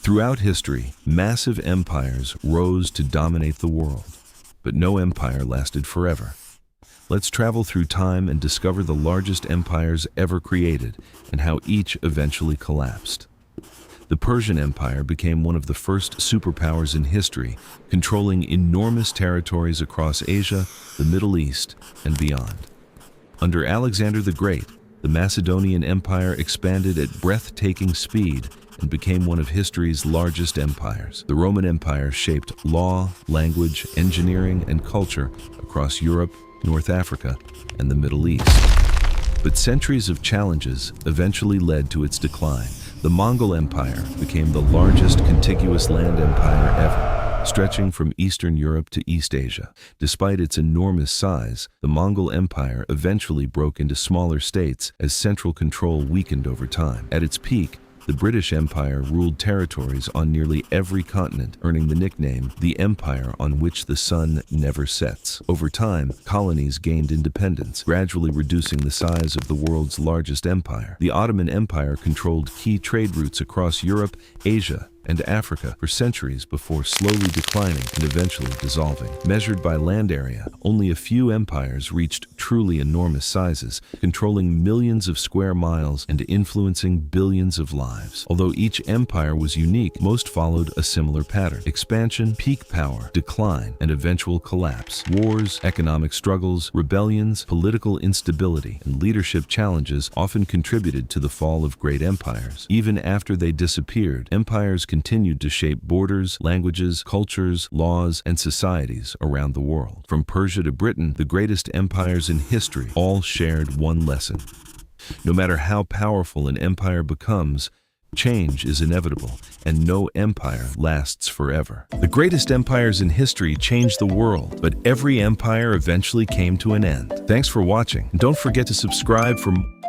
Throughout history, massive empires rose to dominate the world, but no empire lasted forever. Let's travel through time and discover the largest empires ever created and how each eventually collapsed. The Persian Empire became one of the first superpowers in history, controlling enormous territories across Asia, the Middle East, and beyond. Under Alexander the Great, the Macedonian Empire expanded at breathtaking speed and became one of history's largest empires. The Roman Empire shaped law, language, engineering, and culture across Europe, North Africa, and the Middle East. But centuries of challenges eventually led to its decline. The Mongol Empire became the largest contiguous land empire ever, stretching from Eastern Europe to East Asia. Despite its enormous size, the Mongol Empire eventually broke into smaller states as central control weakened over time. At its peak, the British Empire ruled territories on nearly every continent, earning the nickname the Empire on which the sun never sets. Over time, colonies gained independence, gradually reducing the size of the world's largest empire. The Ottoman Empire controlled key trade routes across Europe, Asia, and Africa for centuries before slowly declining and eventually dissolving. Measured by land area, only a few empires reached truly enormous sizes, controlling millions of square miles and influencing billions of lives. Although each empire was unique, most followed a similar pattern: expansion, peak power, decline, and eventual collapse. Wars, economic struggles, rebellions, political instability, and leadership challenges often contributed to the fall of great empires. Even after they disappeared, empires continued to shape borders, languages, cultures, laws, and societies around the world. From Persia to Britain, the greatest empires in history all shared one lesson. No matter how powerful an empire becomes, change is inevitable, and no empire lasts forever. The greatest empires in history changed the world, but every empire eventually came to an end. Thanks for watching, and don't forget to subscribe for